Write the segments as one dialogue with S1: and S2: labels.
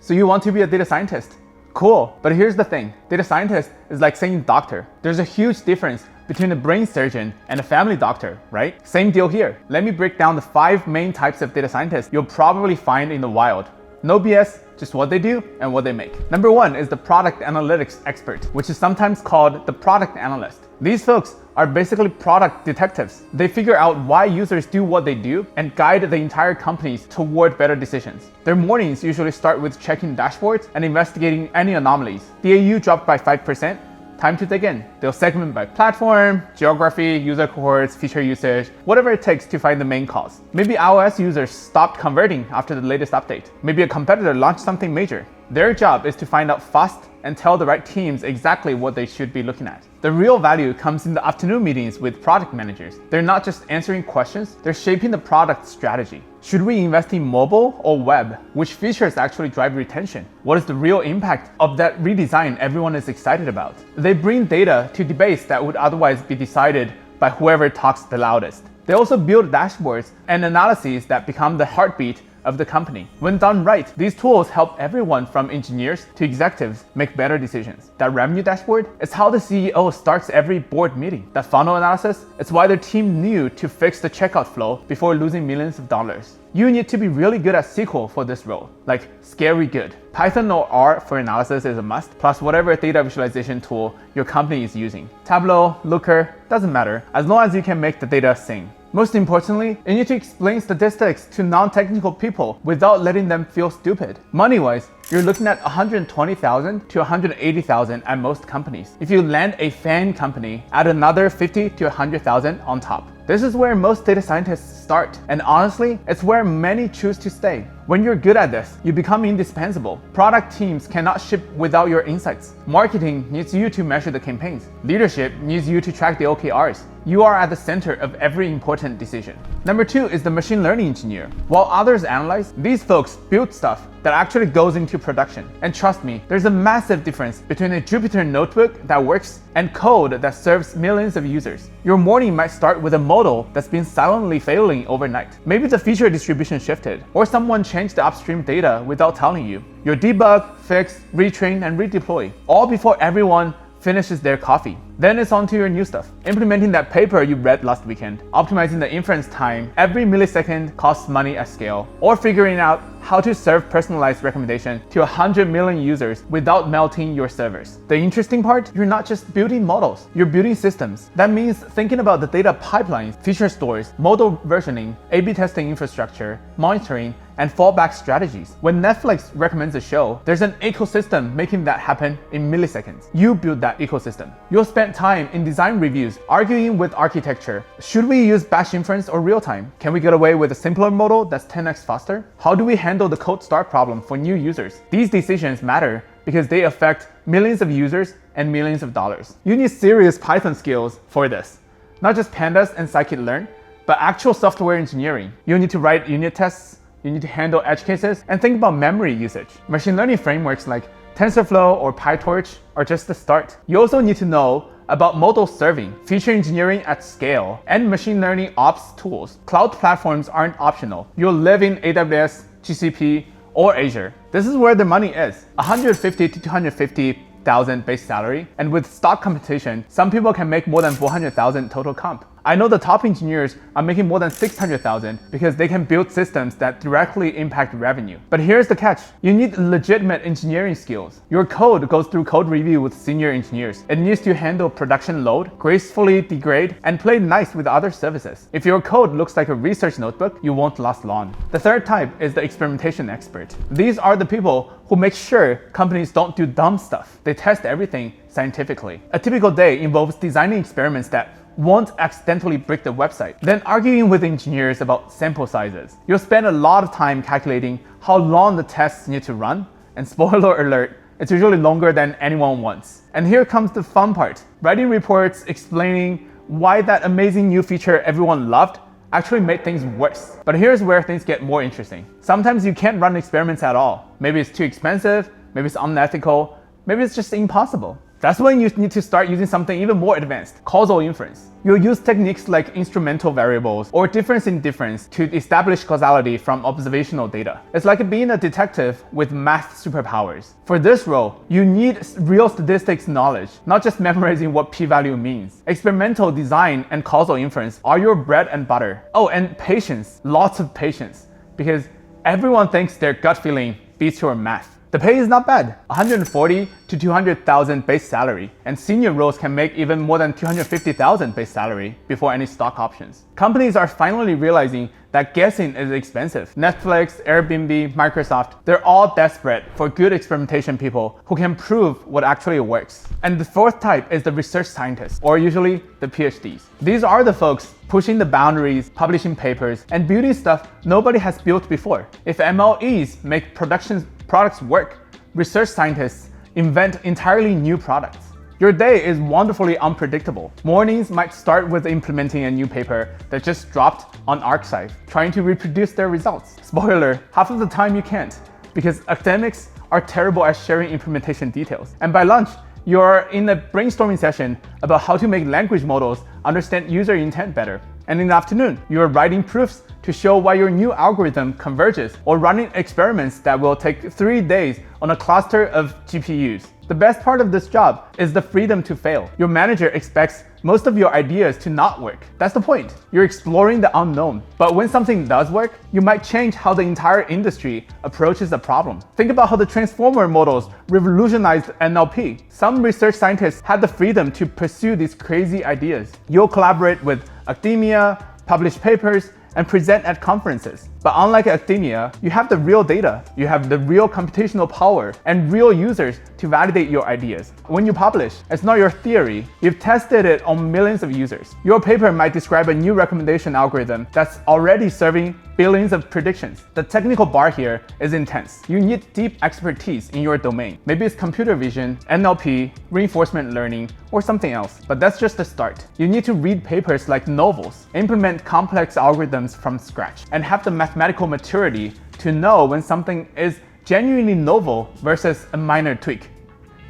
S1: So you want to be a data scientist? Cool, but here's the thing. Data scientist is like saying doctor. There's a huge difference between a brain surgeon and a family doctor, right? Same deal here. Let me break down the 5 main types of data scientists you'll probably find in the wild. No BS, just what they do and what they make. Number 1 is the product analytics expert, which is sometimes called the product analyst. These folks are basically product detectives. They figure out why users do what they do and guide the entire companies toward better decisions. Their mornings usually start with checking dashboards and investigating any anomalies. DAU dropped by 5%. Time to dig in. They'll segment by platform, geography, user cohorts, feature usage, whatever it takes to find the main cause. Maybe iOS users stopped converting after the latest update. Maybe a competitor launched something major. Their job is to find out fast and tell the right teams exactly what they should be looking at. The real value comes in the afternoon meetings with product managers. They're not just answering questions, they're shaping the product strategy. Should we invest in mobile or web? Which features actually drive retention? What is the real impact of that redesign everyone is excited about? They bring data to debates that would otherwise be decided by whoever talks the loudest. They also build dashboards and analyses that become the heartbeat of the company. When done right, these tools help everyone from engineers to executives make better decisions. That revenue dashboard is how the CEO starts every board meeting. That funnel analysis is why their team knew to fix the checkout flow before losing millions of dollars. You need to be really good at SQL for this role, like scary good. Python or R for analysis is a must, plus whatever data visualization tool your company is using. Tableau, Looker, doesn't matter, as long as you can make the data sing. Most importantly, you need to explain statistics to non-technical people without letting them feel stupid. Money-wise, you're looking at $120,000 to $180,000 at most companies. If you land a fan company, add another $50,000 to $100,000 on top. This is where most data scientists start, and honestly, it's where many choose to stay. When you're good at this, you become indispensable. Product teams cannot ship without your insights. Marketing needs you to measure the campaigns. Leadership needs you to track the OKRs. You are at the center of every important decision. Number 2 is the machine learning engineer. While others analyze, these folks build stuff that actually goes into production. And trust me, there's a massive difference between a Jupyter notebook that works and code that serves millions of users. Your morning might start with a model that's been silently failing overnight. Maybe the feature distribution shifted, or someone changed the upstream data without telling you. You debug, fix, retrain, and redeploy, all before everyone finishes their coffee. Then it's on to your new stuff. Implementing that paper you read last weekend, optimizing the inference time, every millisecond costs money at scale, or figuring out how to serve personalized recommendation to 100 million users without melting your servers. The interesting part, you're not just building models, you're building systems. That means thinking about the data pipelines, feature stores, model versioning, A/B testing infrastructure, monitoring, and fallback strategies. When Netflix recommends a show, there's an ecosystem making that happen in milliseconds. You build that ecosystem. You'll spend time in design reviews arguing with architecture. Should we use batch inference or real time? Can we get away with a simpler model that's 10x faster? How do we handle the code start problem for new users? These decisions matter because they affect millions of users and millions of dollars. You need serious Python skills for this. Not just pandas and scikit-learn, but actual software engineering. You need to write unit tests, you need to handle edge cases, and think about memory usage. Machine learning frameworks like TensorFlow or PyTorch are just the start. You also need to know about model serving, feature engineering at scale, and machine learning ops tools. Cloud platforms aren't optional. You'll live in AWS, GCP, or Azure. This is where the money is. $150,000 to $250,000 base salary, and with stock compensation, some people can make more than $400,000 total comp. I know the top engineers are making more than $600,000 because they can build systems that directly impact revenue. But here's the catch. You need legitimate engineering skills. Your code goes through code review with senior engineers. It needs to handle production load, gracefully degrade, and play nice with other services. If your code looks like a research notebook, you won't last long. The third type is the experimentation expert. These are the people who make sure companies don't do dumb stuff. They test everything scientifically. A typical day involves designing experiments that won't accidentally break the website, then arguing with engineers about sample sizes. You'll spend a lot of time calculating how long the tests need to run, and spoiler alert, it's usually longer than anyone wants. And here comes the fun part. Writing reports explaining why that amazing new feature everyone loved actually made things worse. But here's where things get more interesting. Sometimes you can't run experiments at all. Maybe it's too expensive, maybe it's unethical, maybe it's just impossible. That's when you need to start using something even more advanced, causal inference. You'll use techniques like instrumental variables or difference in difference to establish causality from observational data. It's like being a detective with math superpowers. For this role, you need real statistics knowledge, not just memorizing what p-value means. Experimental design and causal inference are your bread and butter. Oh, and patience, lots of patience, because everyone thinks their gut feeling beats your math. The pay is not bad, 140 to 200,000 base salary, and senior roles can make even more than 250,000 base salary before any stock options. Companies are finally realizing that guessing is expensive. Netflix, Airbnb, Microsoft, they're all desperate for good experimentation people who can prove what actually works. And the fourth type is the research scientists, or usually the PhDs. These are the folks pushing the boundaries, publishing papers, and building stuff nobody has built before. If MLEs make products work, research scientists invent entirely new products. Your day is wonderfully unpredictable. Mornings might start with implementing a new paper that just dropped on ArcSci, trying to reproduce their results. Spoiler, half of the time you can't, because academics are terrible at sharing implementation details. And by lunch, you're in a brainstorming session about how to make language models understand user intent better. And in the afternoon, you're writing proofs to show why your new algorithm converges, or running experiments that will take 3 days on a cluster of GPUs. The best part of this job is the freedom to fail. Your manager expects most of your ideas to not work. That's the point. You're exploring the unknown. But when something does work, you might change how the entire industry approaches the problem. Think about how the transformer models revolutionized NLP. Some research scientists had the freedom to pursue these crazy ideas. You'll collaborate with academia, publish papers, and present at conferences. But unlike academia, you have the real data, you have the real computational power, and real users to validate your ideas. When you publish, it's not your theory, you've tested it on millions of users. Your paper might describe a new recommendation algorithm that's already serving billions of predictions. The technical bar here is intense. You need deep expertise in your domain. Maybe it's computer vision, NLP, reinforcement learning, or something else. But that's just the start. You need to read papers like novels, implement complex algorithms from scratch, and have the mathematical maturity to know when something is genuinely novel versus a minor tweak.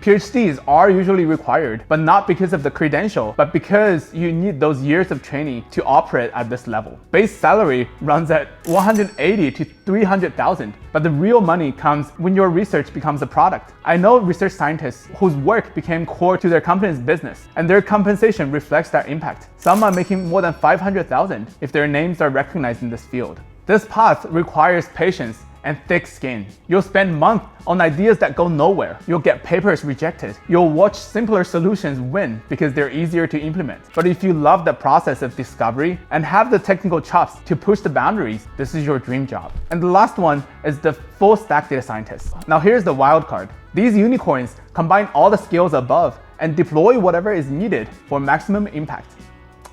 S1: PhDs are usually required, but not because of the credential, but because you need those years of training to operate at this level. Base salary runs at 180 to 300,000, but the real money comes when your research becomes a product. I know research scientists whose work became core to their company's business, and their compensation reflects that impact. Some are making more than 500,000 if their names are recognized in this field. This path requires patience and thick skin. You'll spend months on ideas that go nowhere. You'll get papers rejected. You'll watch simpler solutions win because they're easier to implement. But if you love the process of discovery and have the technical chops to push the boundaries, this is your dream job. And the last one is the full stack data scientist. Now here's the wild card. These unicorns combine all the skills above and deploy whatever is needed for maximum impact.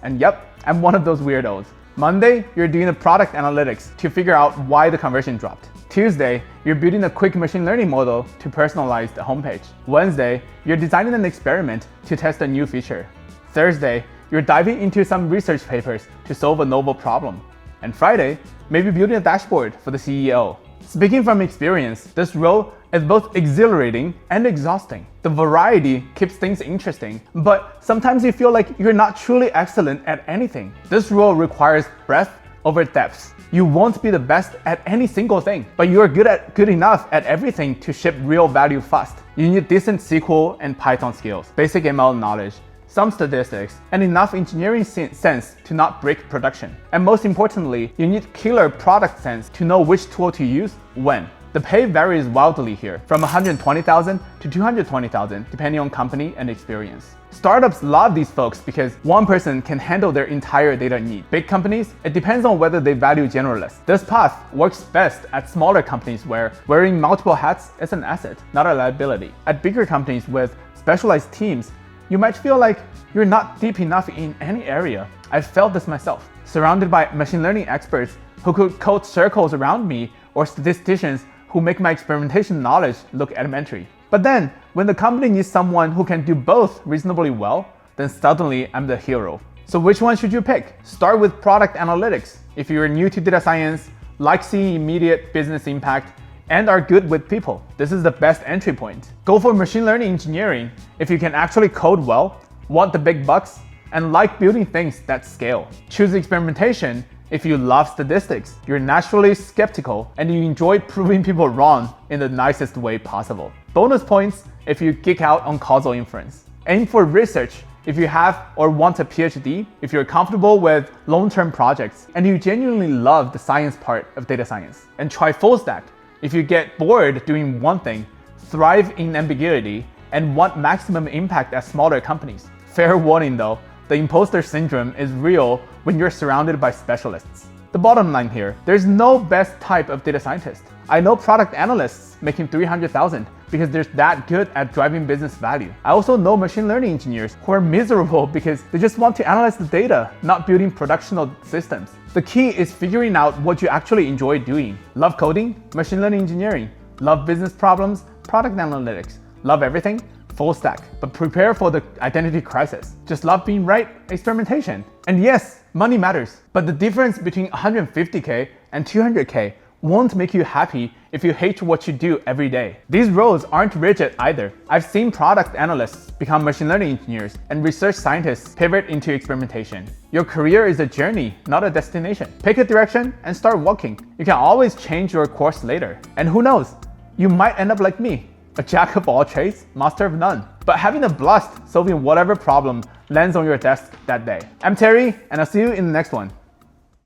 S1: And yep, I'm one of those weirdos. Monday, you're doing the product analytics to figure out why the conversion dropped. Tuesday, you're building a quick machine learning model to personalize the homepage. Wednesday, you're designing an experiment to test a new feature. Thursday, you're diving into some research papers to solve a novel problem. And Friday, maybe building a dashboard for the CEO. Speaking from experience, this role is both exhilarating and exhausting. The variety keeps things interesting, but sometimes you feel like you're not truly excellent at anything. This role requires breadth over depth. You won't be the best at any single thing, but you're good enough at everything to ship real value fast. You need decent SQL and Python skills, basic ML knowledge, some statistics, and enough engineering sense to not break production. And most importantly, you need killer product sense to know which tool to use when. The pay varies wildly here, from 120,000 to 220,000, depending on company and experience. Startups love these folks because one person can handle their entire data need. Big companies, it depends on whether they value generalists. This path works best at smaller companies where wearing multiple hats is an asset, not a liability. At bigger companies with specialized teams, you might feel like you're not deep enough in any area. I've felt this myself. Surrounded by machine learning experts who could code circles around me, or statisticians who make my experimentation knowledge look elementary. But then, when the company needs someone who can do both reasonably well, then suddenly I'm the hero. So which one should you pick? Start with product analytics. If you're new to data science, like seeing immediate business impact, and are good with people. This is the best entry point. Go for machine learning engineering if you can actually code well, want the big bucks, and like building things that scale. Choose experimentation if you love statistics, you're naturally skeptical, and you enjoy proving people wrong in the nicest way possible. Bonus points if you geek out on causal inference. Aim for research if you have or want a PhD, if you're comfortable with long-term projects, and you genuinely love the science part of data science. And try full stack if you get bored doing one thing, thrive in ambiguity, and want maximum impact at smaller companies. Fair warning though, the imposter syndrome is real when you're surrounded by specialists. The bottom line here, there's no best type of data scientist. I know product analysts making $300,000 because they're that good at driving business value. I also know machine learning engineers who are miserable because they just want to analyze the data, not building productional systems. The key is figuring out what you actually enjoy doing. Love coding? Machine learning engineering. Love business problems? Product analytics. Love everything? Full stack. But prepare for the identity crisis. Just love being right? Experimentation. And yes, money matters. But the difference between 150K and 200K won't make you happy if you hate what you do every day. These roles aren't rigid either. I've seen product analysts become machine learning engineers and research scientists pivot into experimentation. Your career is a journey, not a destination. Pick a direction and start walking. You can always change your course later. And who knows, you might end up like me, a jack of all trades, master of none, but having a blast solving whatever problem lands on your desk that day. I'm Terry, and I'll see you in the next one.